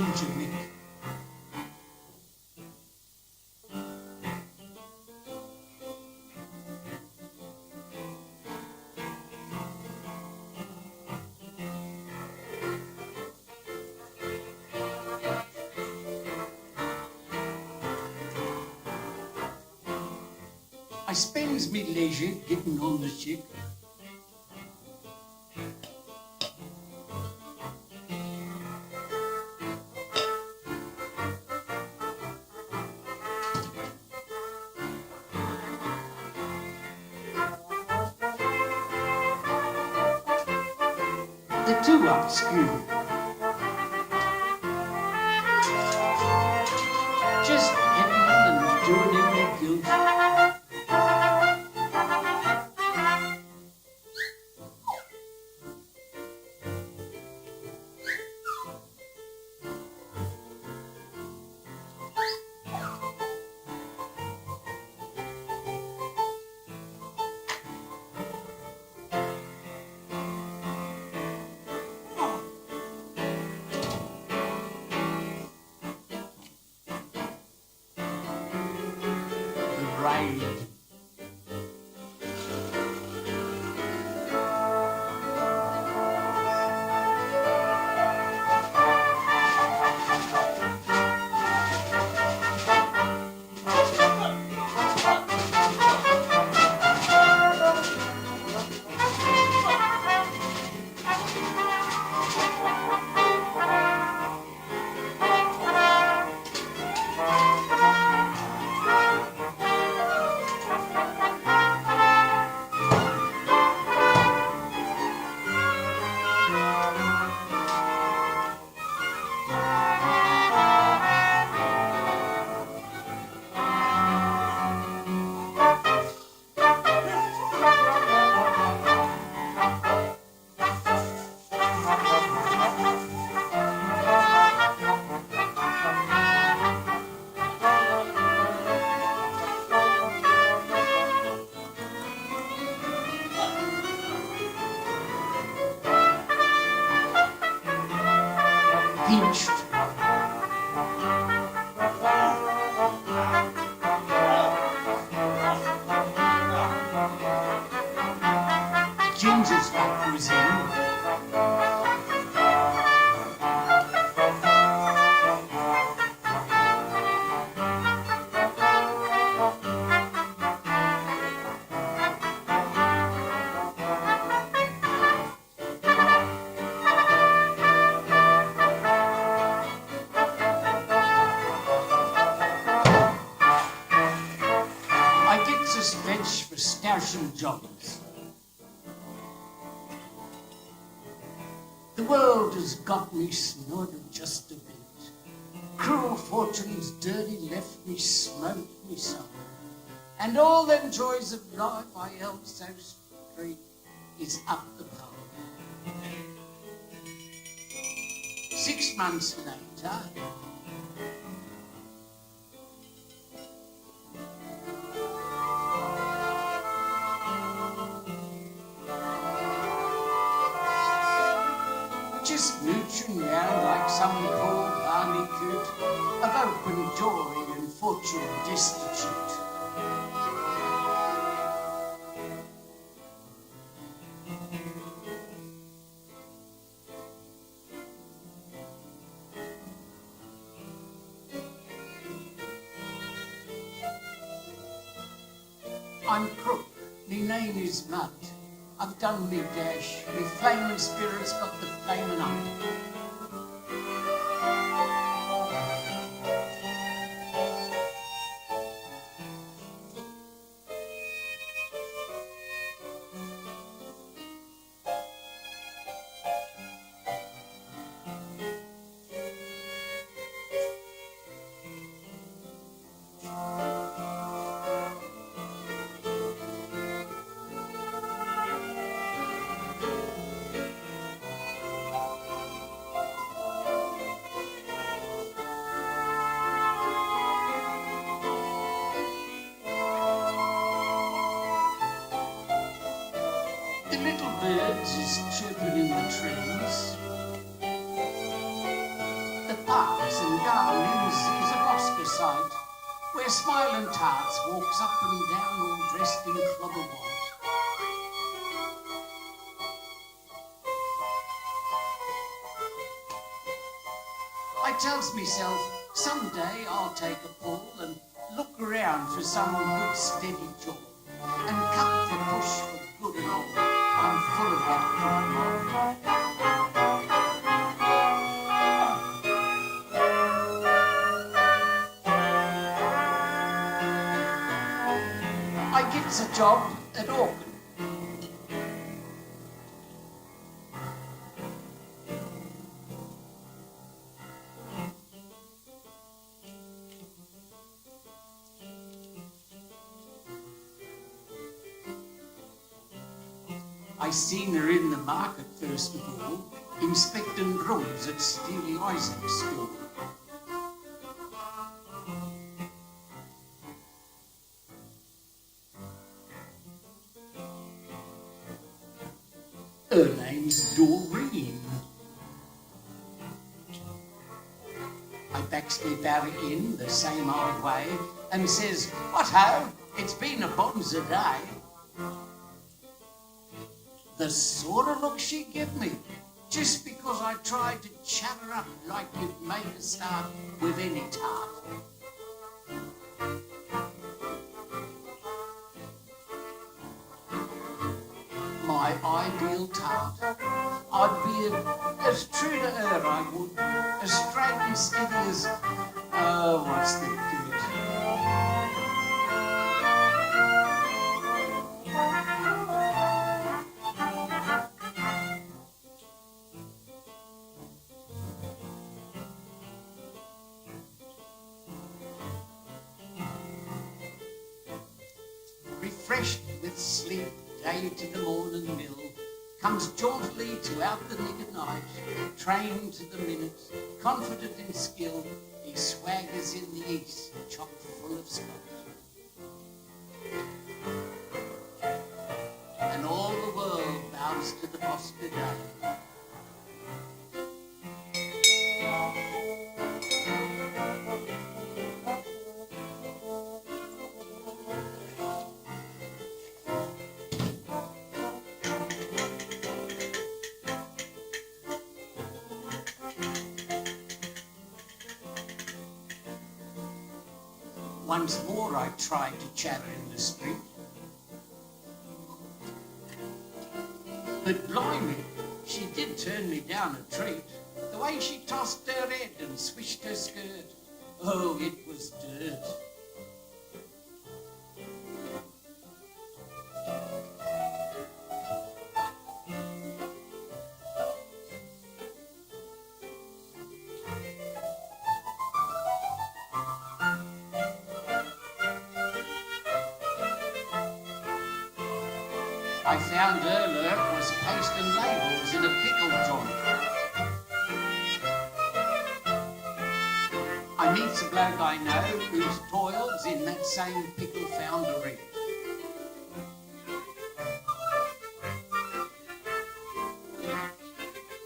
Ginger Nick. I spends me leisure getting on the chick. They're too obscure. Just getting them and doing in their guilt. Right. Pinched. Ginger's like cuisine. Veg for stashing jobbers. The world has got me snorted just a bit. Cruel fortune's dirty left me smote me soul. And all them joys of life I held so straight is up the pole. 6 months later, just mooching round like some poor barleycoot of open joy and fortune destitute. I'm Crook, me name is Mud. I've done me dash, me flaming spirit's got the flaming up. Birds is chirping in the trees. The park garden is a Bosco site where smiling tarts walks up and down all dressed in clobber white. I tells myself, someday I'll take a pull and look around for some good steady job and cut the bush for good and all. I'm full of that good mob. I gets a job at Orchestra. I seen her in the market first of all, inspecting drums at Steely Isaac's store. Her name's Doreen. I backs me Barry in the same old way and says, "What ho, it's been a bonza day." The sort of look she give me, just because I tried to chat her up like you'd make a start with any tart. My ideal tart. I'd be as true to her, I would, as straight and steady as, what's the good? Refreshed with sleep, day to the morning mill, comes jauntily to out the nick of night, trained to the minute, confident in skill, he swaggers in the east, chock full of spite. And all the world bows to the Bosco day. Once more I tried to chat her in the street. But blimey, she did turn me down a treat. The way she tossed her head and swished her skirt. Oh, it was dirt. I found Girdler was posting labels in a pickle joint. I meets a bloke I know whose toils in that same pickle foundery.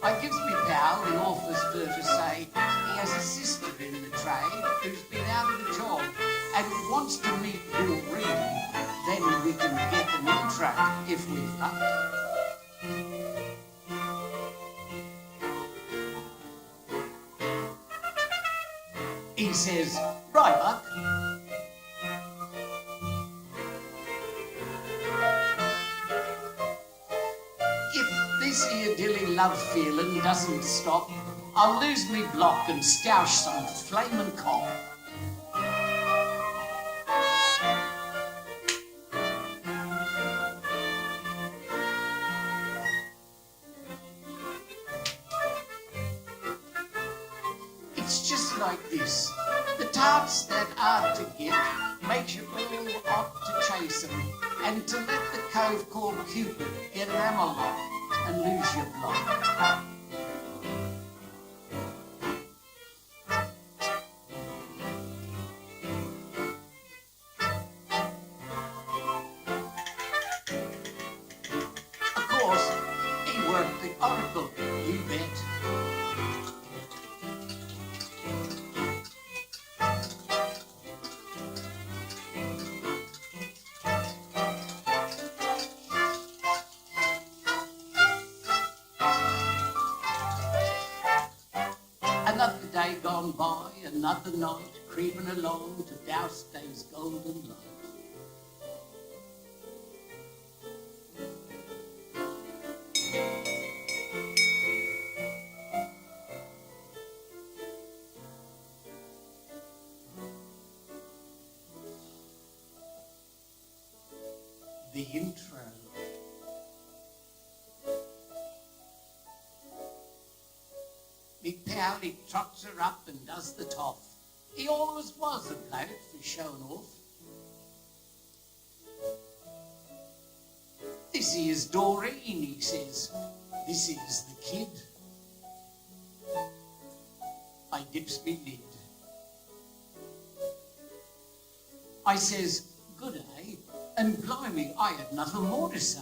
I gives me pal the offers for to say he has a sister in the trade who's been out of a job and wants to meet Doreen. Then we can get an intro if we've luck. He says, "Right, Buck." If this here dilly love feeling doesn't stop, I'll lose me block and stoush some flamin' cop. It's just like this. The tarts that are to get makes you all hot to chase 'em, and to let the cove called Cupid get an hammerlock and lose your block. Of course, he worked the Oracle, you bet. day gone by, another night, creeping along to douse day's golden light. The intro. Big pal, he trots her up and does the toff. He always was a bloke for showing off. This is Doreen, he says. This is the kid. I dips me lid. I says, good day, and blimey, I had nothing more to say.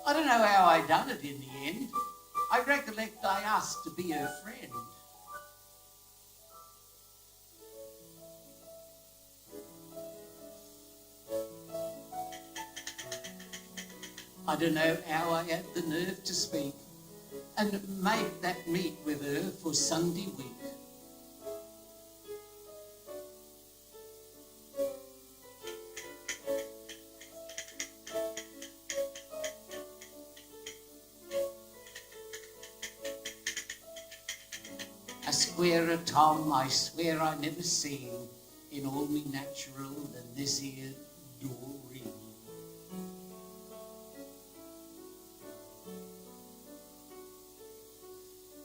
I don't know how I done it in the end. I recollect I asked to be her friend. I don't know how I had the nerve to speak and make that meet with her for Sunday week. A squarer Tom, I swear I never seen in all me natural than this here Doreen.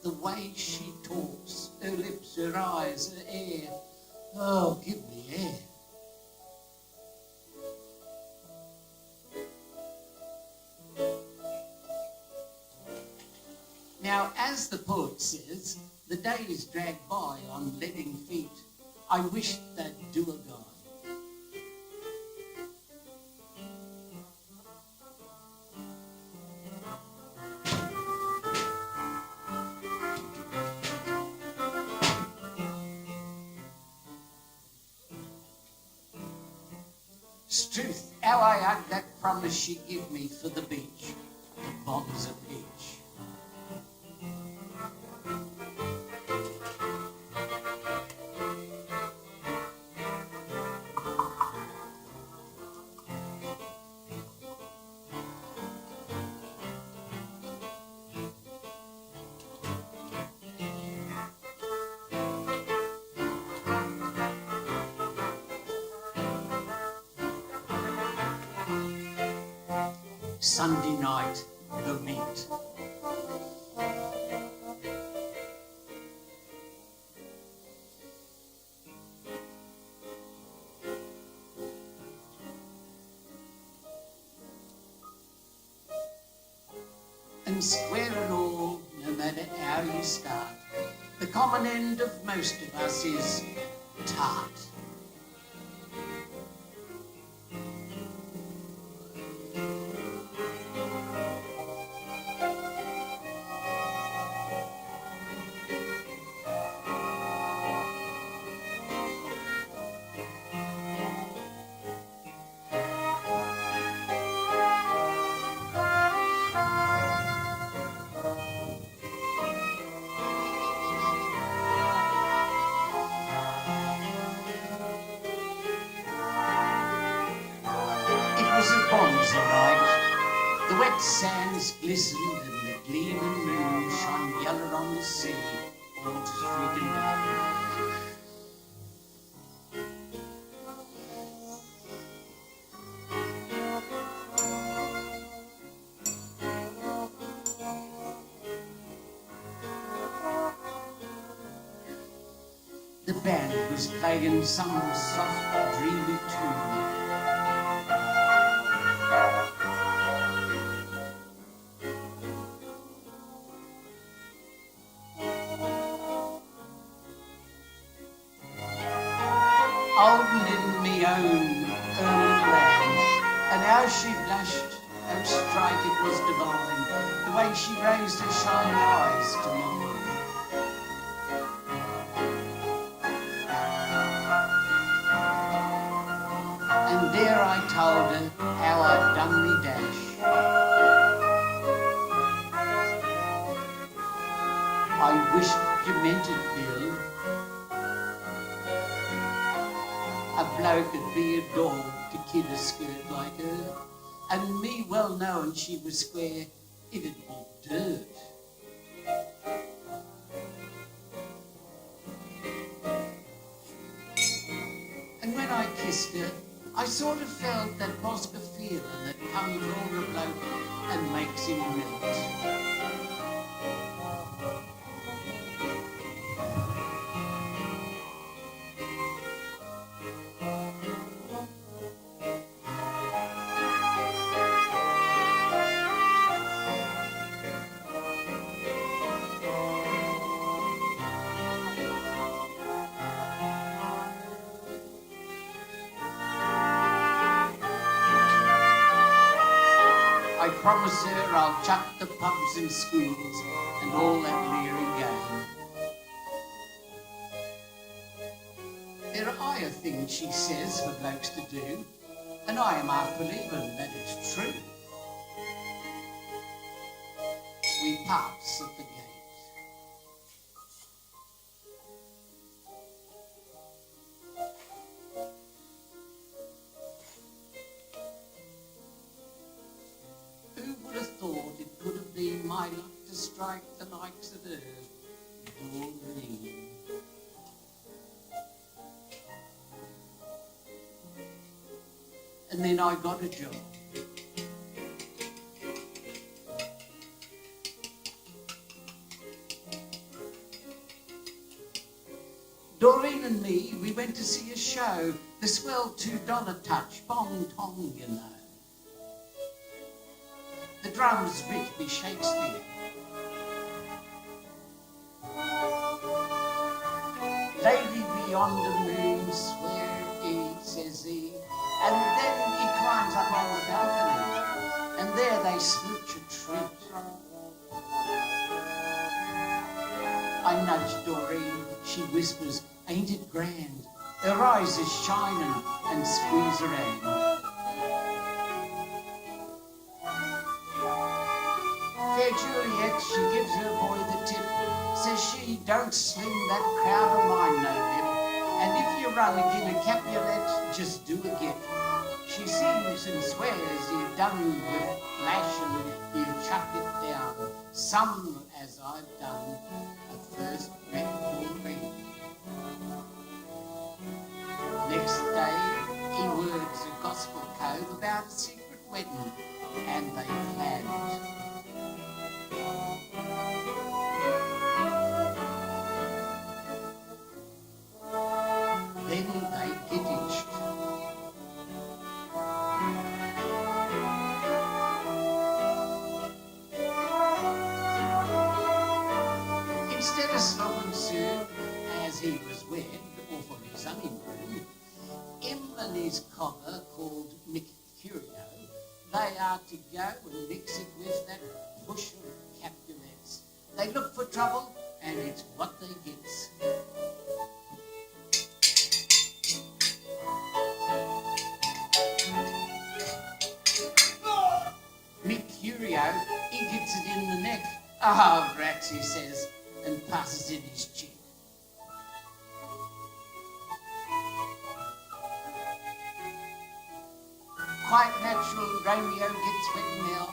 The way she talks, her lips, her eyes, her hair, oh, give me air. Now, as the poet says, the days drag by on leading feet. I wish they'd do a guy. Struth, how I hugged that promise she give me for the beach, the bonds of peach. Sunday night, the meet. And square and all, no matter how you start, the common end of most of us is tart. Bonzy night, the wet sands glistened and the gleaming moon shone yellow on the sea, all to streak and down. The band was playing some soft, dreamy tune. Holding in me own land, and how she blushed, how strike it was divine, the way she raised her shining eyes to mine. And there I told her how I'd done me dash. I wished you meant it, Bill. A bloke'd be a dog to kid a skirt like her, and me well knowing she was square, it'd be dirt. And when I kissed her, I sort of felt that Bosca feeling that comes over a bloke and makes him melt. I promise her I'll chuck the pubs and schools and all that leery game. There are higher things, she says, for blokes to do, and I am half believing that it's true. We parts at the gate. My luck to strike the likes of her, Doreen. And then I got a job. Doreen and me, we went to see a show, the swell $2 touch, bong tong, you know. The drums writ be Shakespeare. Lady beyond the moon, swear he, says he, and then he climbs up on the balcony, and there they smooch a treat. I nudge Doreen, she whispers, ain't it grand? Her eyes is shining, and squeeze her hand. Fair Juliet, she gives her boy the tip, says she, don't sling that crowd of mine no lip, and if you run agin a Capulet, just do a gift. She sings and swears you've done with flash and you chuck it down, some as I've done a first red Doreen. Next day, he words a gospel code about a secret wedding, and they planned. Then they get hitched. Instead of slobbing Sue, as he was wed, or for his honeymoon, him and his cobbler called Mick Curio, they are to go and mix it with that push of Capulets. They look for trouble, and it's what they gets. Mick Curio, he gets it in the neck. Ah, rats, he says, and passes in his cheek. Quite natural, Romeo gets wet now,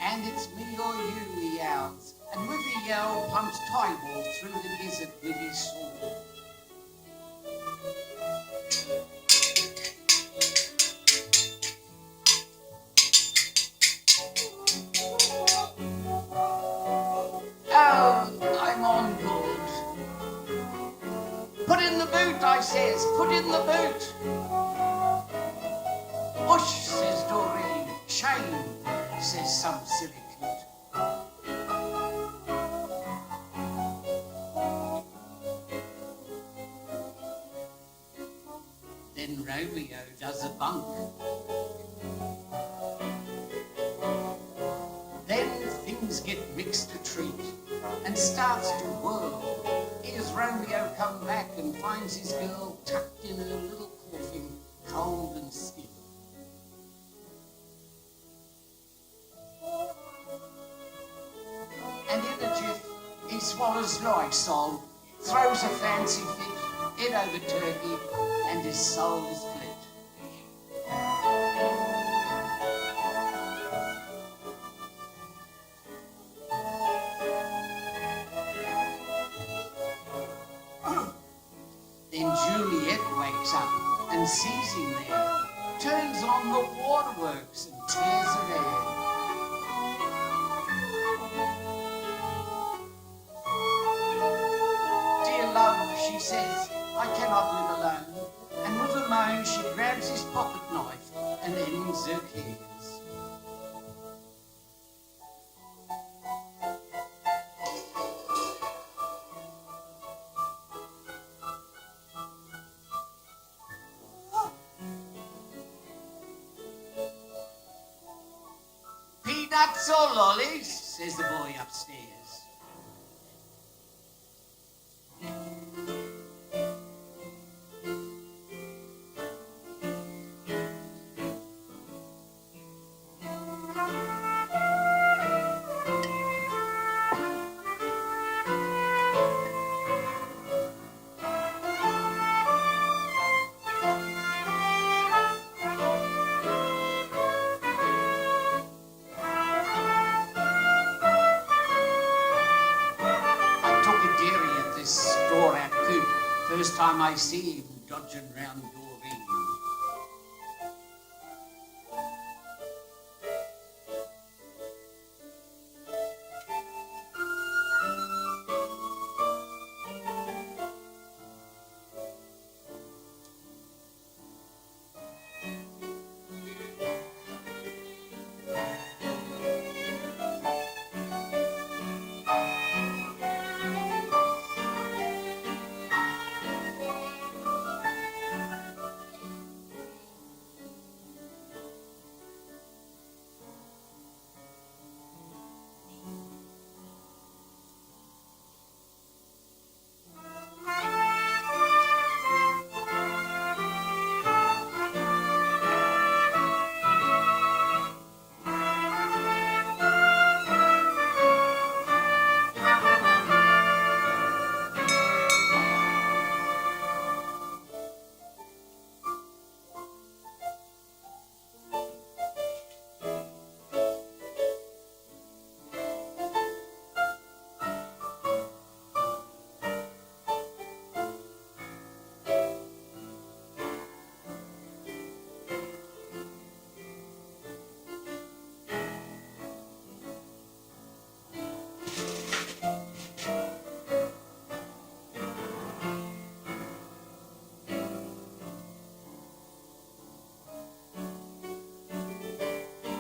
and it's me or you, he yowls, and with a yell plunks Tybalt through the gizzard with his sword. Oh, I'm on board. Put in the boot, I says, put in the boot. Push, says Doreen. Shame, says some silly clit. Then Romeo does a bunk. Then things get mixed a treat and starts to whirl. Here's Romeo come back and finds his girl tucked in her little coffin, cold and still. swallows Lysol, throws a fancy fit, head over turkey, and his soul is split. Then Juliet wakes up and sees him there, turns on the waterworks and tears her hair. Dear love, she says, I cannot live alone. And with a moan, she grabs his pocket knife and ends her cares. Peanuts or lollies, says the boy upstairs. First time I see him dodging round Doreen.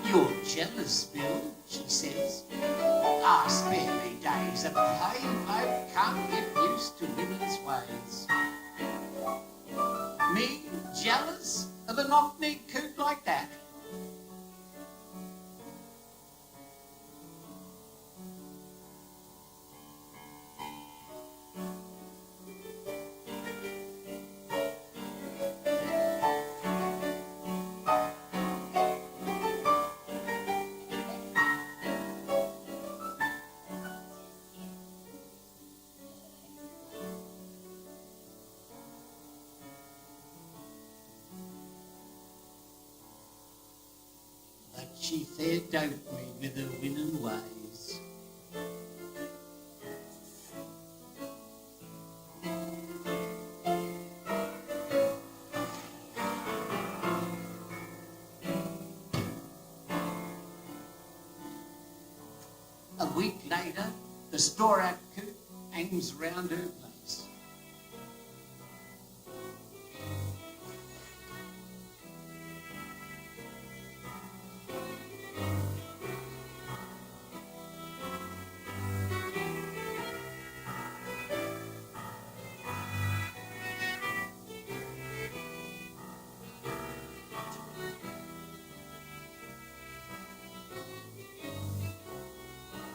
You're jealous, Bill, she says. Ah, spare me days, a plain bloke can't get used to women's ways. Me, jealous of a knock-kneed coot like that? But she fair doped me with her winning ways. A week later, the store-out coot hangs round her place.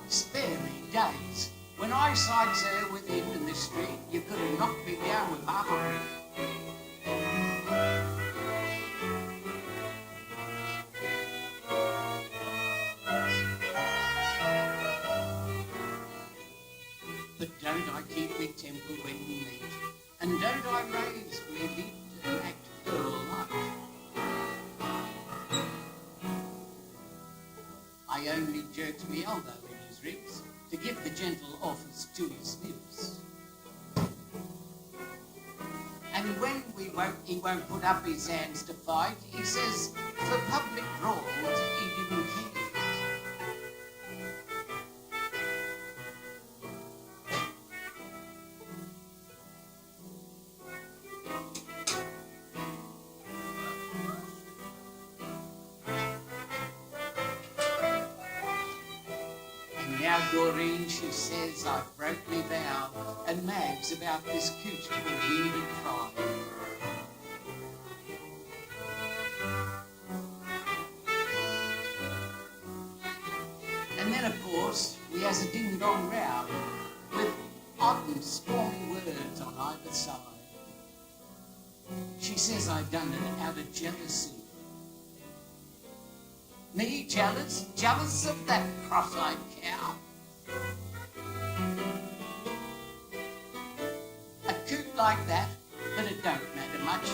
Spare me days. When I sights her with him in the street, you could have knocked me down with half a brick. But temple when we meet, and don't I raise where lived and act girl-like. I only jerked me elbow in his ribs to give the gentle office to his lips. And when he won't put up his hands to fight, he says for public brawls he didn't care. Now Doreen, she says, I've broke me vow, and Mags about this cooch will really cry. And then, of course, we has a ding-dong row with odd and stormy words on either side. She says I've done it out of jealousy. Me jealous? Jealous of that cross-eyed cow? A coot like that, but it don't matter much.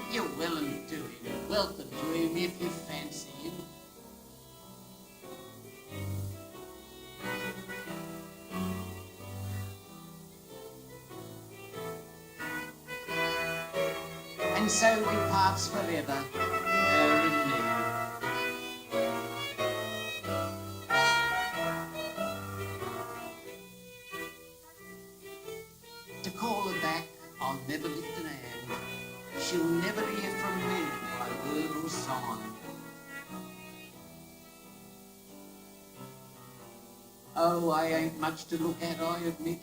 You're willing to him, welcome to him if you fancy him. And so we parts forever, her and me. To call her back, I'll never lift an hand. She'll never hear from me by word or sign. Oh, I ain't much to look at, I admit,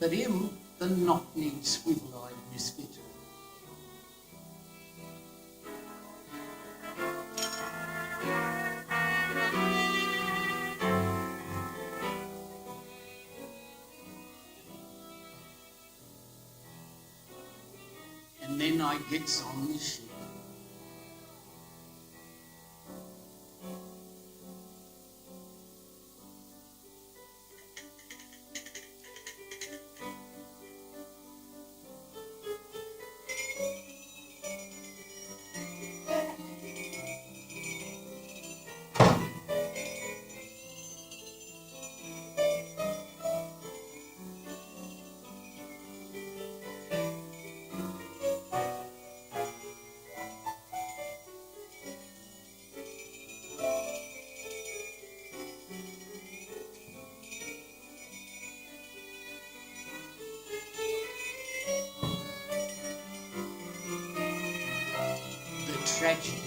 but him, the knock-kneed, swivel-eyed misfit. And then I gets on the ship. Tragedy.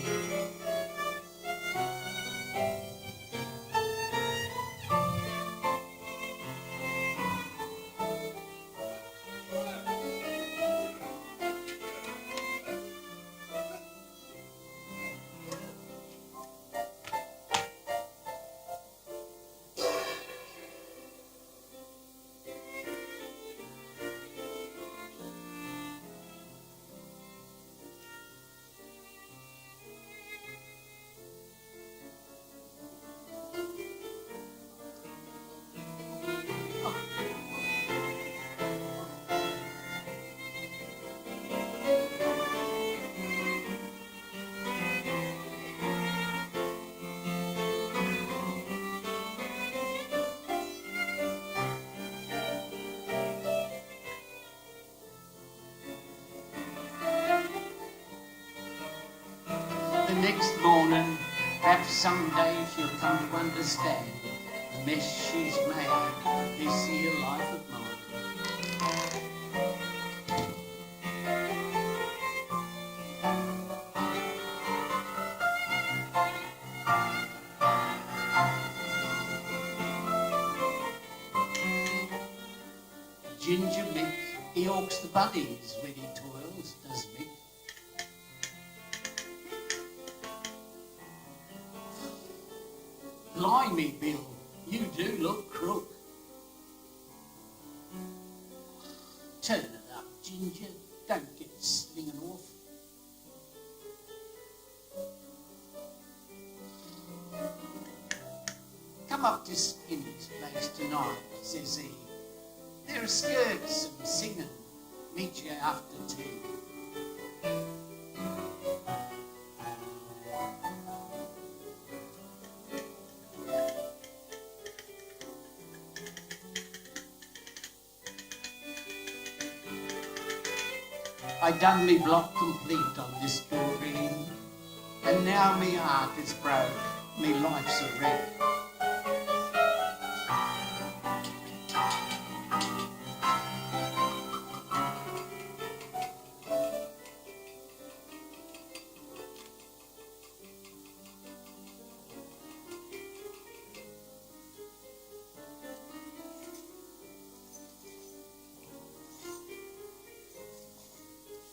The next morning, perhaps someday she'll come to understand the mess she's made of this here life of mine. Ginger Mick, he hawks the buddies when he toils, does Mick. Blimey, Bill, you do look crook. Turn it up, Ginger. Don't get slinging off. Come up to Skinny's place tonight, says he. There are skirts and singing. Meet you after tea. I done me block complete on this Doreen, and now me heart is broke, me life's a wreck.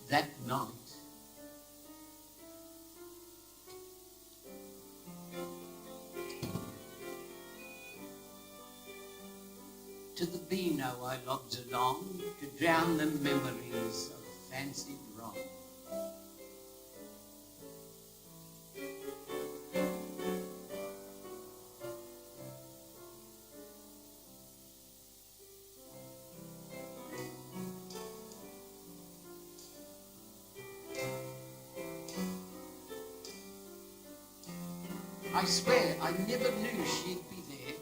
That night, to the Beano I logged along to drown the memories of fancied wrong. I swear I never knew she'd be there,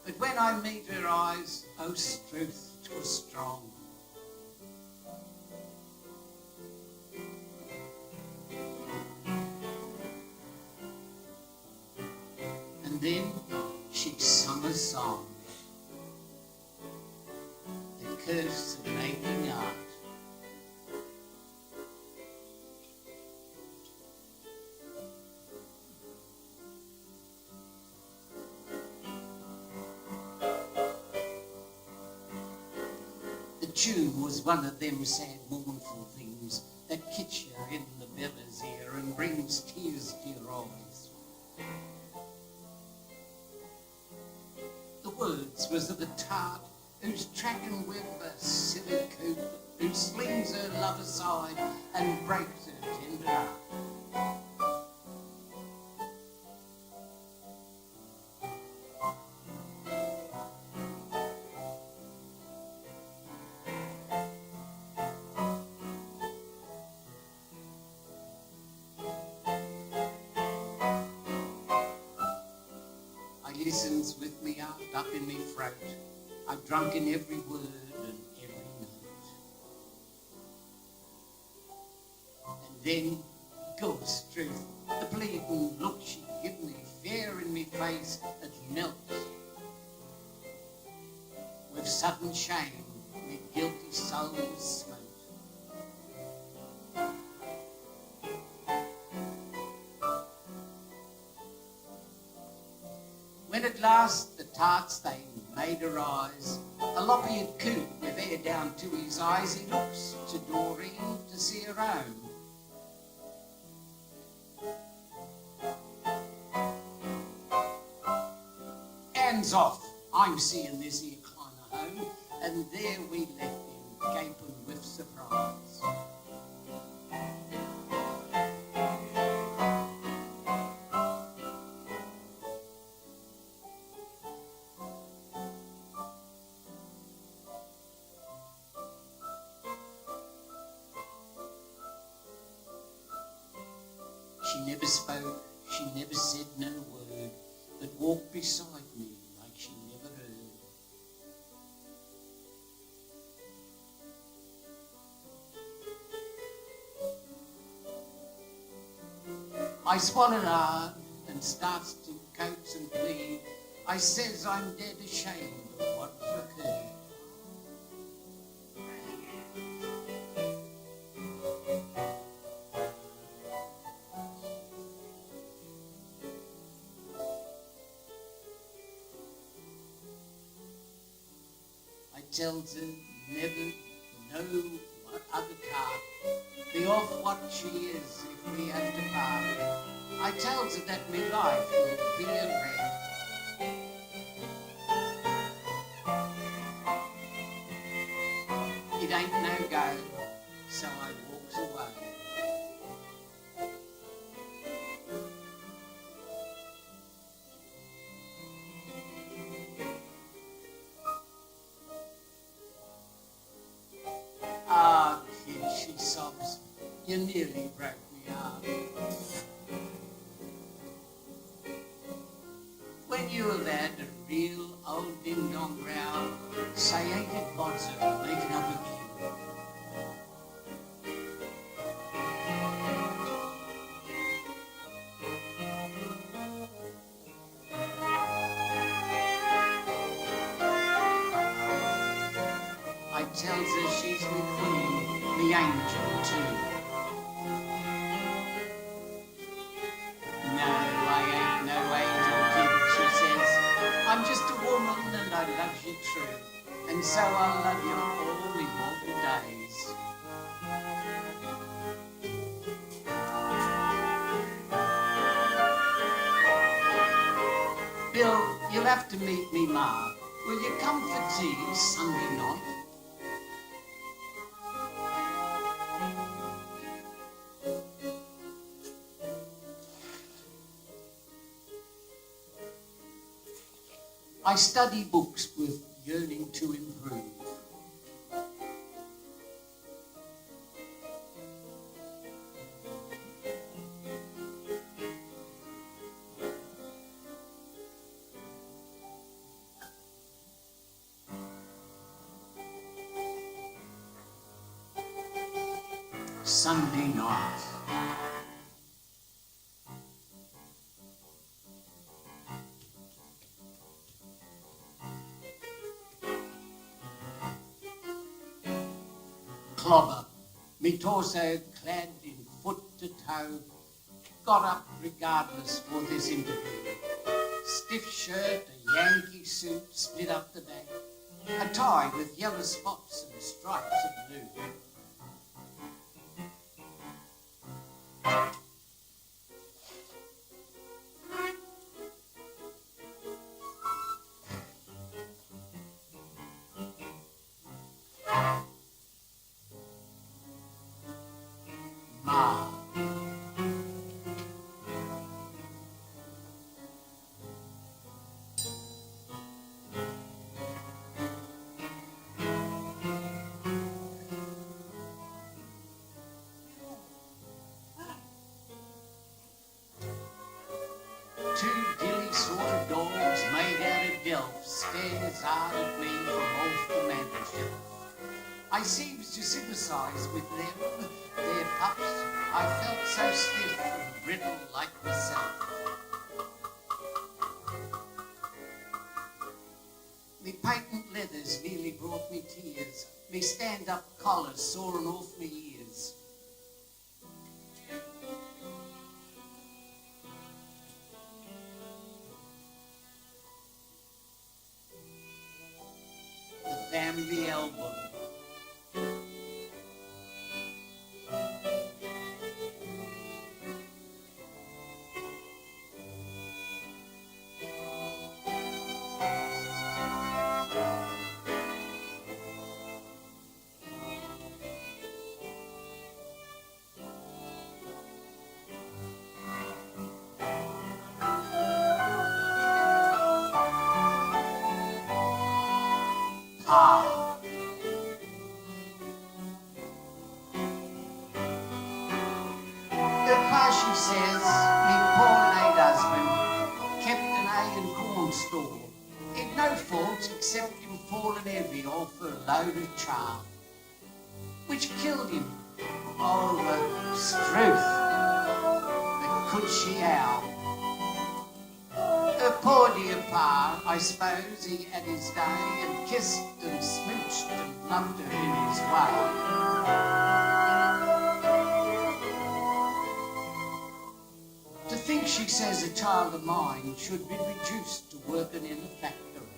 but when I meet her eyes, oh, truth, 'twas strong. And then she sung a song, the curse of making art. The tune was one of them sad, mournful things that kitch you in the beller's ear and brings tears to your eyes. The words was of a tart who's tracking with a silly coop, who slings her love aside and breaks her tender heart. Listens with me heart up in me throat. I've drunk in every word and every note. And then, God's truth, the bleeding look she give me, fair in me face, it melts. With sudden shame, me guilty soul smote. When at last the tart stain made her rise, a lop-eared coot with hair down to his eyes, he looks to Doreen to see her own. Hands off, I'm seeing this here climber home, and there we left him, gaping with surprise. She never spoke, she never said no word, but walked beside me like she never heard. I swallowed hard and starts to coax and plead. I says I'm dead ashamed of what's occurred. Tells her never know what other cart, be off what she is if we have to part. I tells her that me life will be a wreck. It ain't no go, so I walks away. You nearly broke me heart. When you have had a real old ding-dong row, say ain't it odds of making up again? I tells her she's me queen, me angel too. No, I ain't no angel kid, she says. I'm just a woman and I love you true. And so I'll love you all me mortal days. Bill, you'll have to meet me ma. Will you come for tea Sunday night? I study books with yearning to improve. Sunday night. Clobber, me torso clad in foot to toe, got up regardless for this interview. Stiff shirt, a Yankee suit, split up the back, a tie with yellow spots and stripes of blue. Ma. Two dilly sort of dogs made out of delf stared as hard at me from off the mantelshelf. I seems to sympathise with them, their pups. I felt so stiff and brittle like myself. Me patent leathers nearly brought me tears. Me stand-up collars soaring off me ears. The family album. Ah. The pa, she says, me poor late husband kept an hay and corn store. He'd no fault except him falling heavy off a load of char, which killed him. Oh, the struth, the could she owl. Her poor dear pa, I suppose he had his day and kissed and smooched and loved her in his way. To think, she says, a child of mine should be reduced to working in a factory.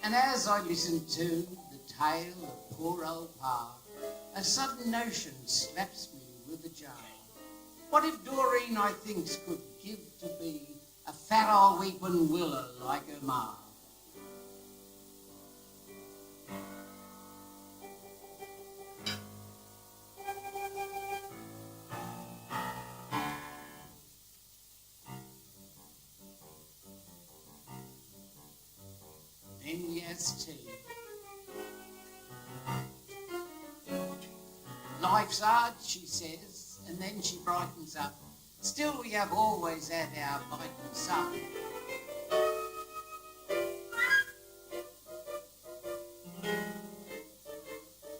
And as I listened to the tale of poor old pa, a sudden notion slaps me with a jar. What if Doreen, I thinks, could give to be a fat old weeping willow like her ma? Then we has tea. Life's hard, she says, and then she brightens up. Still we have always had our biting sup.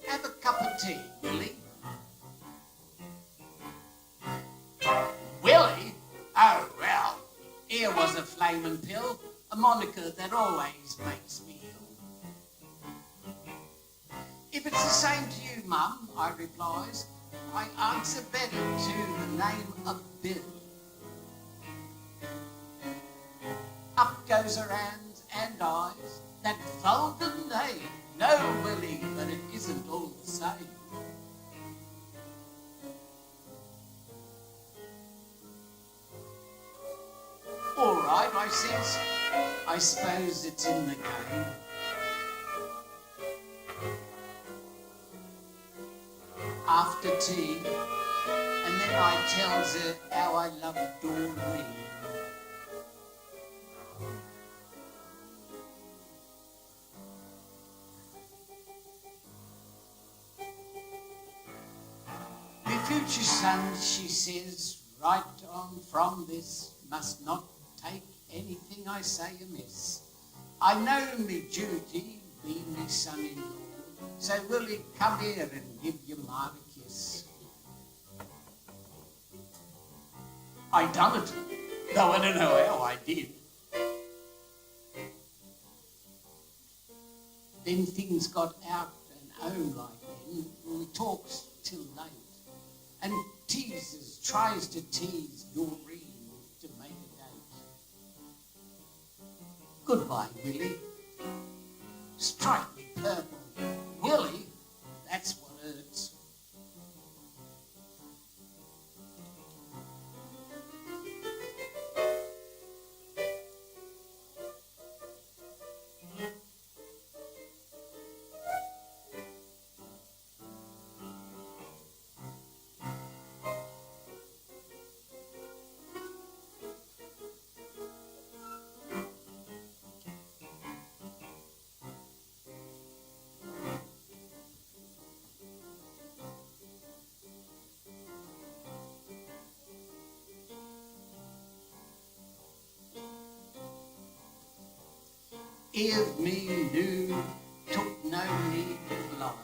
Have a cup of tea, Willie. Willie? Oh, well, here was a flaming pill, a moniker that always makes me ill. If it's the same to you, Mum, I replies, I answer better to the name of Bill. Up goes her hands and eyes, that vulgar name. No, Willie, but it isn't all the same. All right, I says, I suppose it's in the game. After tea, and then I tells her how I love Doreen. My future son, she says, right on from this, must not take anything I say amiss. I know me duty, be me son-in-law, so will he come here and give your ma a kiss? I done it, though I don't know how I did. Then things got out and on like then, we talks till late, and teases tries to tease Doreen to make a date. Goodbye, Willie. Strike me purple. Willie, that's what hurts. If me knew, took no need of lie,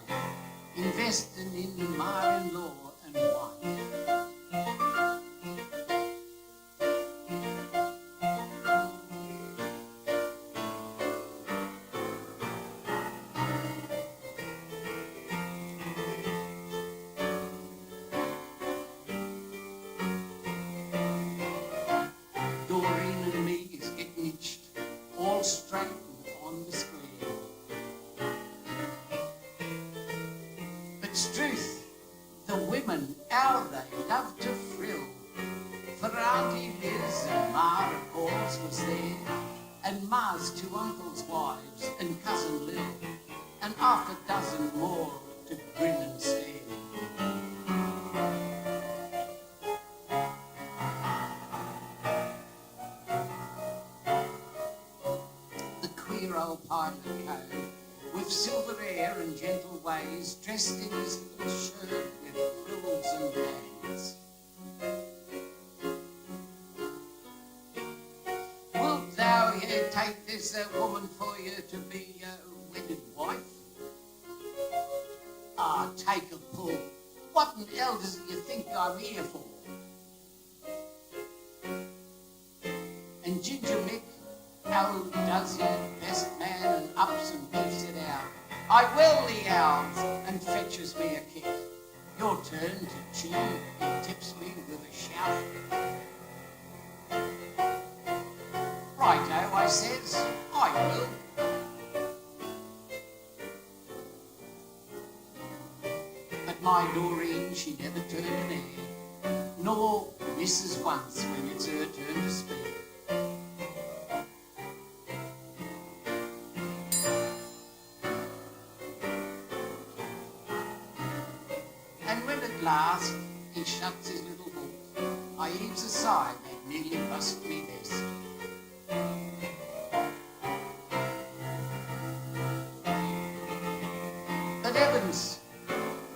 investing in ma-in-law and wife. Doreen and me is getting itched, all straight on the square. But 'struth, the women, how they love to frill. For Auntie Liz and Ma of course was there, and Ma's 2 uncles' wives and Cousin Lil, and half a dozen more to grin and stare. Old pilot cove, with silver hair and gentle ways, dressed in his little shirt with frills and bands. Wilt thou here take this woman for you to be wedded wife? Ah, take a pull. What in hell does you think I'm here for? And Ginger Mick, how does he, best man, and ups and beefs it out? I will, he howls, and fetches me a kick. Your turn to chew, he tips me with a shout. Righto, I says, I will. But my Doreen, she never turned an ear, nor misses once when it's her turn to speak. Last, he shuts his little book. I heaves a sigh that nearly bust me vest. But heavens,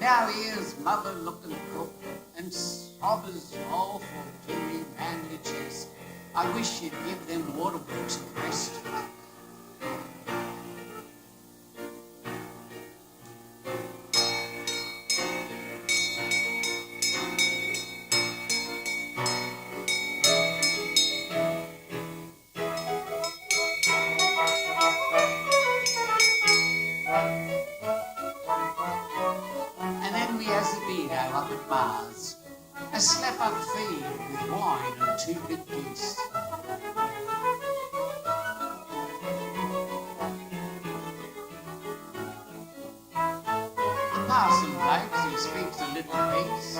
now here's Mother robbers all for very manly chest. I wish you'd give them waterworks a rest. Up at bars, a slap-up feed with wine and 2 big geese. The parson bloke, he speaks a little piece.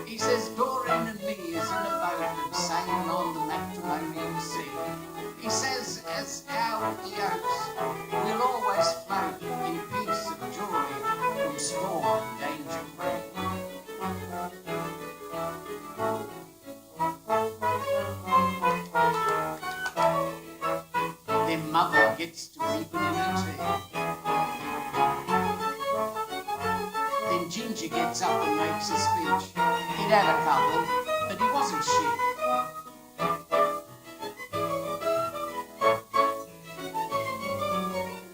He says Doreen and me is in a boat and sailing on the matrimonial sea. He says as our yokes we'll always float in peace and joy from storm and danger free. Then mother gets to weeping in her tea. Then Ginger gets up and makes a speech. He'd had a couple, but he wasn't shit.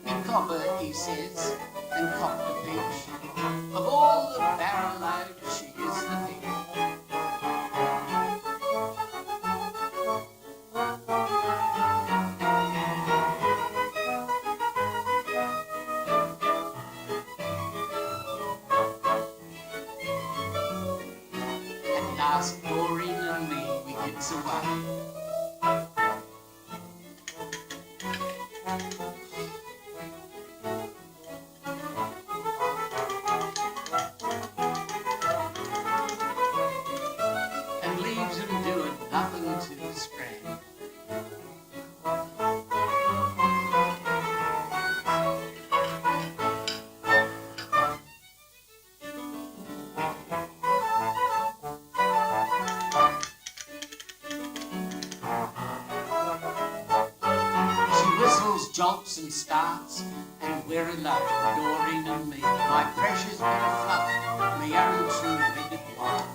Me copper, he says, and copped a peach. Of all the barrel load, she is the peach. Last Doreen and me, we gets away. And leaves him doing nothing to the strand. 'Whistles, jolts and starts, and we're alone, Doreen and me. My precious bit of fluff, me own true-legged wife.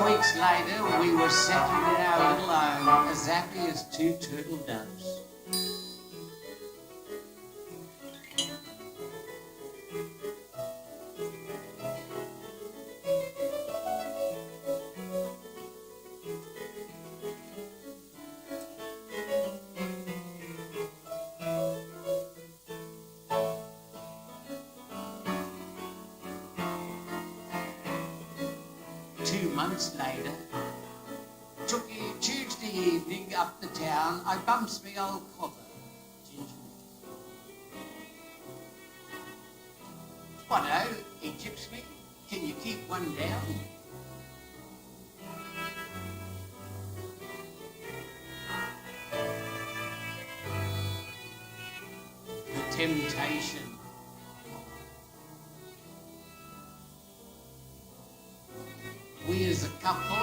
Weeks later, we were settled in our little home, as happy as 2 turtle doves. Two months later, took a Tuesday evening up the town, I bumps me old cobber, Ginger. Whatto, he chips me, can you keep one down? The temptation. We as a couple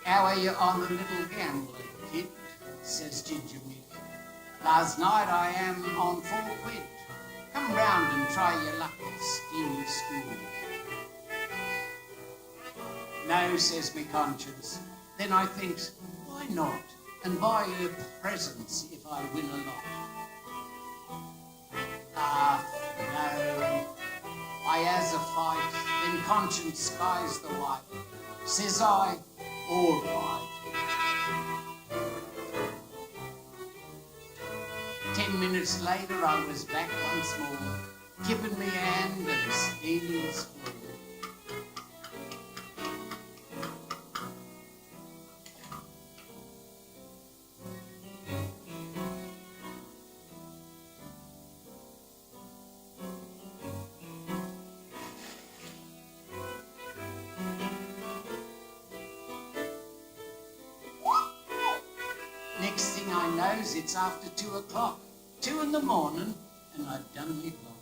How are you on the little gambling, kid? Says Ginger Mick. Last night I am on 4 quid. Come round and try your luck at steamy school. No, says me conscience. Then I thinks, why not? And buy her presents if I win a lot. Ah, no. I has a fight, then conscience skies the white. Says I, all right. 10 minutes later I was back once more, giving me hand and stealing the spoon. Next thing I knows, it's after 2 o'clock, 2 in the morning, and I've done me block.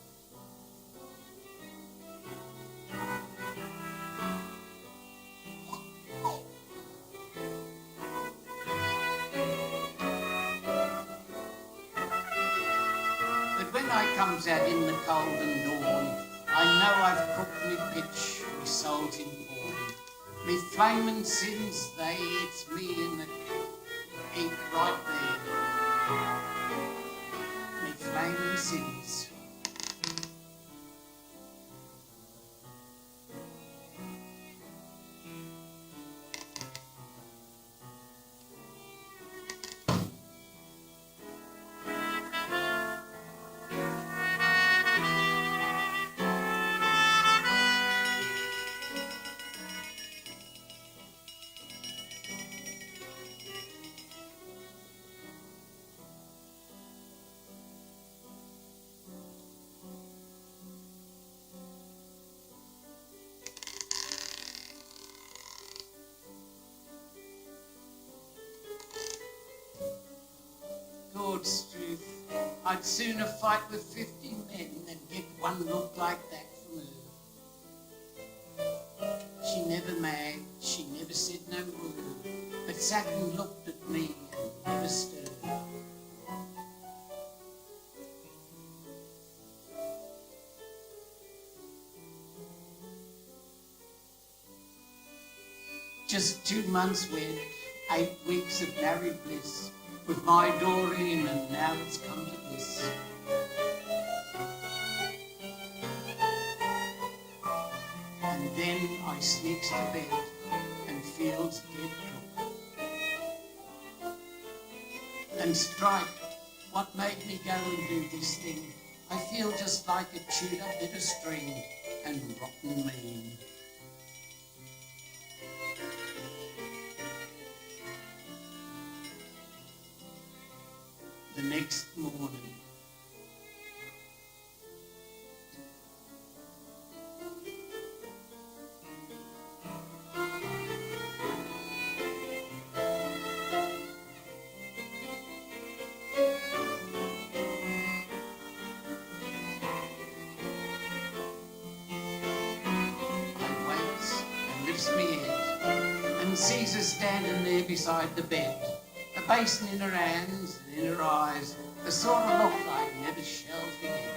But when I comes out in the cold and dawn, I know I've cooked me pitch, me salt in corn. Me flaming sins, it's me in the ink right there. Me flaming sins. God's truth, I'd sooner fight with 50 men than get one look like that from her. She never magged, she never said no word, but sat and looked at me and never stirred. Just 2 months wed, 8 weeks of married bliss, with my Doreen, and now it's come to this. And then I sneaks to bed and feels dead drunk. And strike, what made me go and do this thing? I feel just like a chewed up bit of string and rotten mean. The next morning, I wakes and lifts me head and sees her standing there beside the bed, a basin in her hands and in her eyes, the sort of look I never shall forget.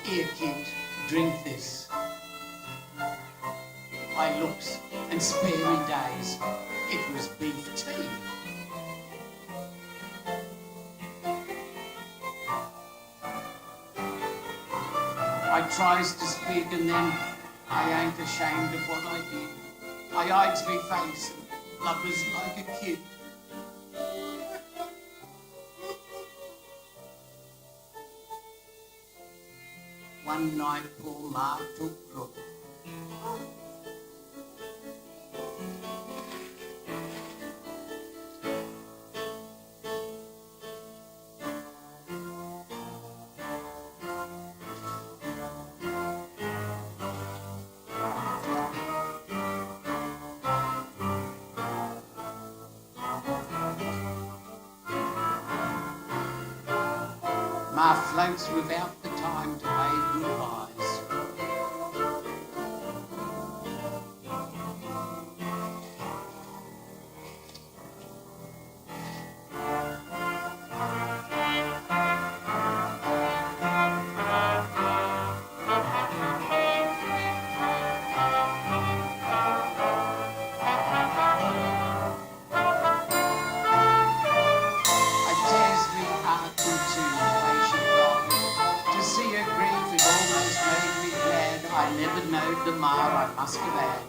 Here, kid, drink this. I looks and spare me days. It was beef tea. I tries to speak and then I ain't ashamed of what I did. I hides me face and blubbers like a kid. One night poor Ma took crook. Ma floats without the time to wave goodbyes. I never knowed the Ma I must have had.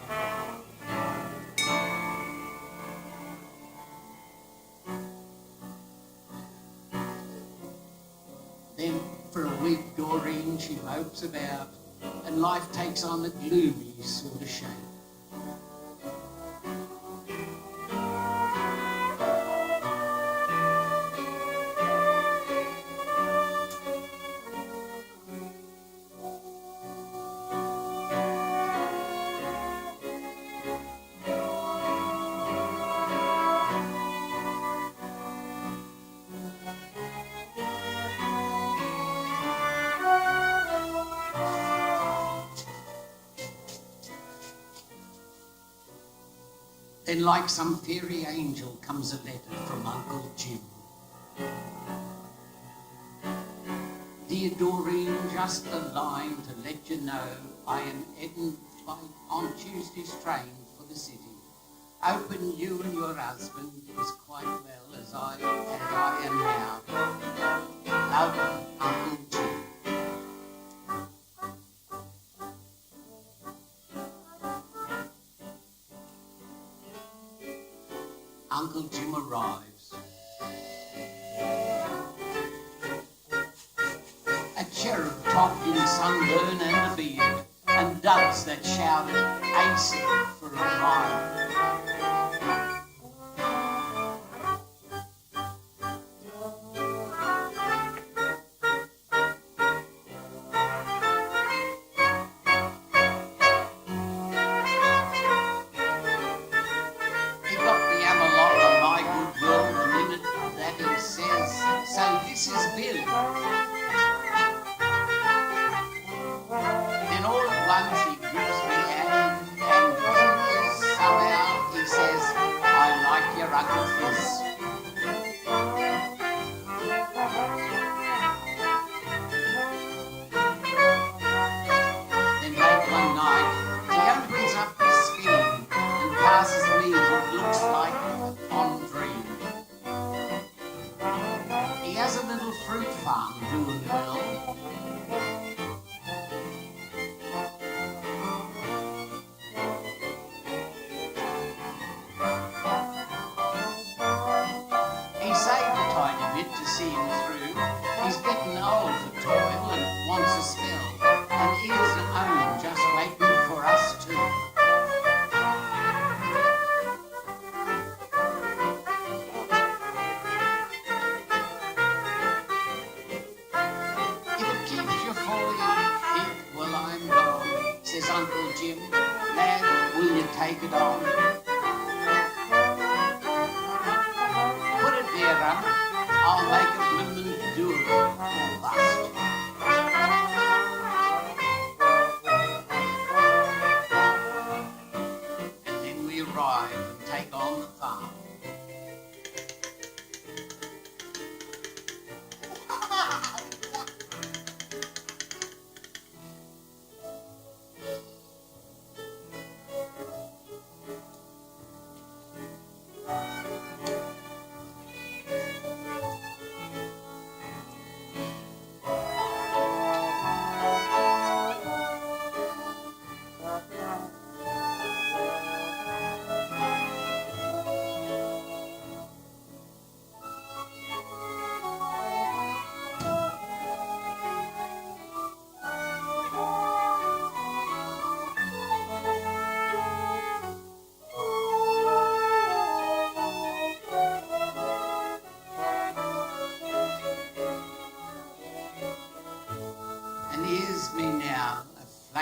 she mopes about, and life takes on a gloomy sort of shape. Then like some fairy angel comes a letter from Uncle Jim. Dear Doreen, just a line to let you know I am heading on Tuesday's train for the city. Hoping you and your husband is quite well as I am now. Love, Uncle Jim. Uncle Jim arrives. A cherub topped in sunburn and a beard, and duds that shouted "AC" for a rhyme.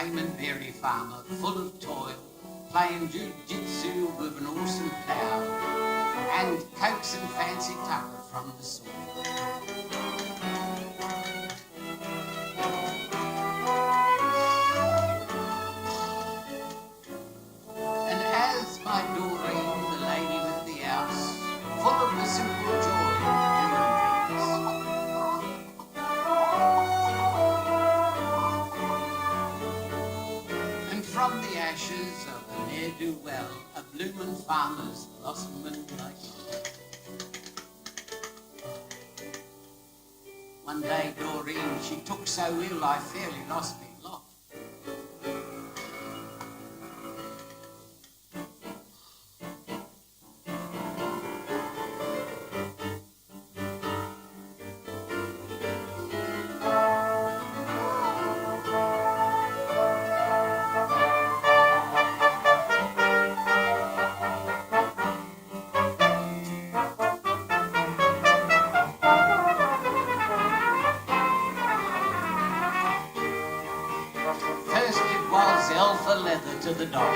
And berry farmer, full of toil, playing jiu-jitsu with an awesome plough, and coaxing fancy tucker from the soil. And as my Doreen, the lady with the house, full of the simple joy of doing things, from the ashes of a ne'er-do-well, a bloomin' farmer's blossoming like one day Doreen, she took so ill I fairly lost me lot. sulphur leather to the dog.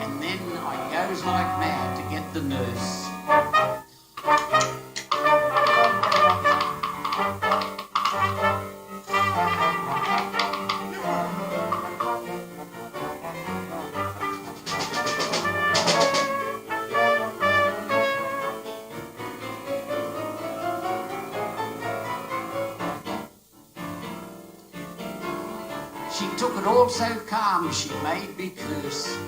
And then I goes like mad to get the nurse. She took it all so calm, she made me curse.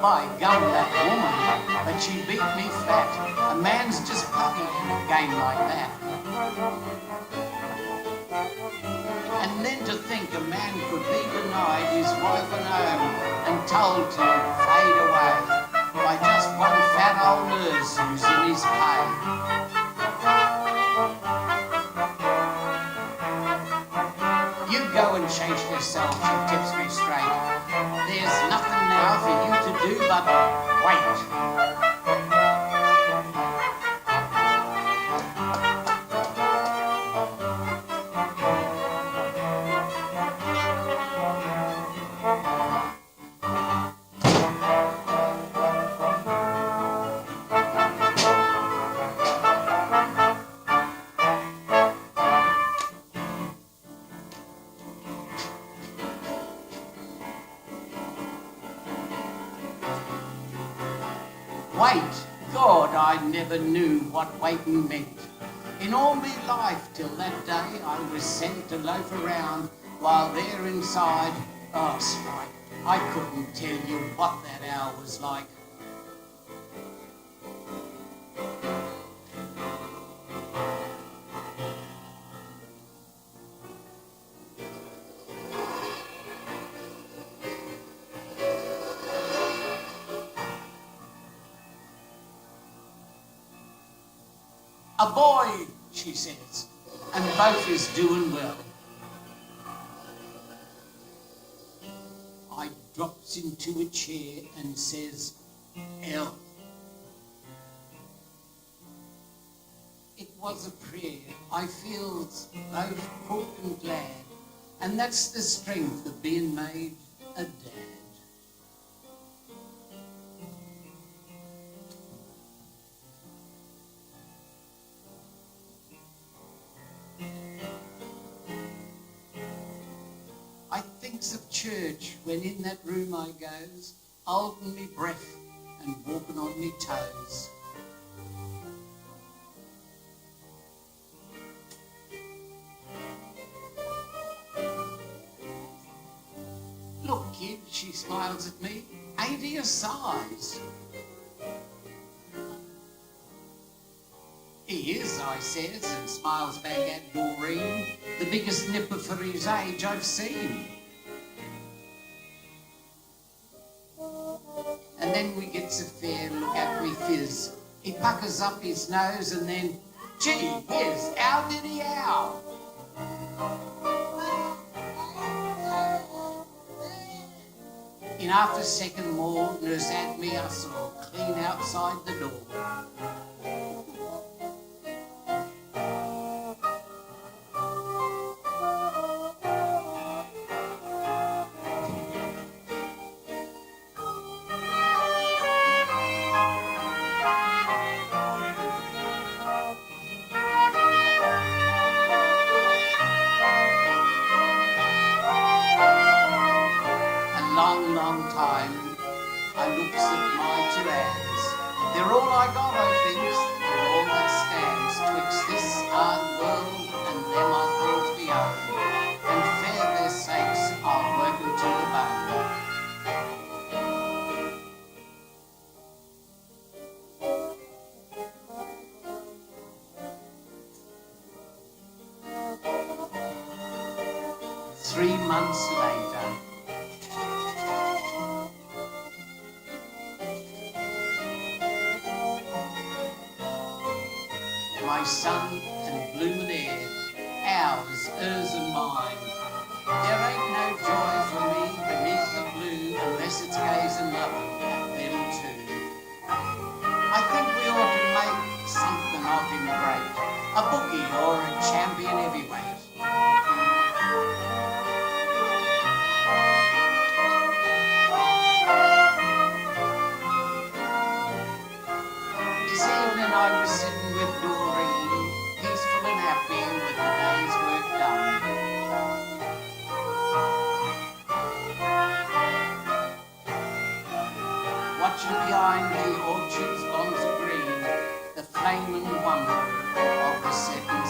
By gum, that woman, but she beat me flat. A man's just puppy in a game like that. And then to think a man could be denied his wife and home and told to fade away by just one fat old nurse who's in his pay. You go and change yourself, she tips me straight. There's nothing now for you to do but wait. Wait, God, I never knew what waiting meant. In all me life till that day I was sent to loaf around while there inside, oh, strike, I couldn't tell you what that hour was like. A boy, she says, and both is doing well. I drops into a chair and says, L. It was a prayer. I feels both good and glad, and that's the strength of being made a dad. I thinks of church when in that room I goes, holding me breath and walking on me toes. Look, kid, she smiles at me, ain't he a size? He is, I says, and smiles back at Doreen, the biggest nipper for his age I've seen. And then we gets a fair look at me fizz. He puckers up his nose and then, gee whiz, how did he howl? In half a second more, nurse had me hustle clean outside the door. long time, I looks at my two hands. They're all I got, I thinks, they're all that stands twixt this hard world and them I calls me own. And fair their sakes, I'll work 'em to the bone. Three months later, my son and bloomin' heir, ours, hers and mine. There ain't no joy for me beneath the blue unless it's gazing loving at them two. I think we ought to make something of him great, a bookie or a champion heavyweight. This evening I was sitting with Doreen, peaceful and happy with the day's work done. Watching behind the orchard's lawns of green, the flaming wonder of the setting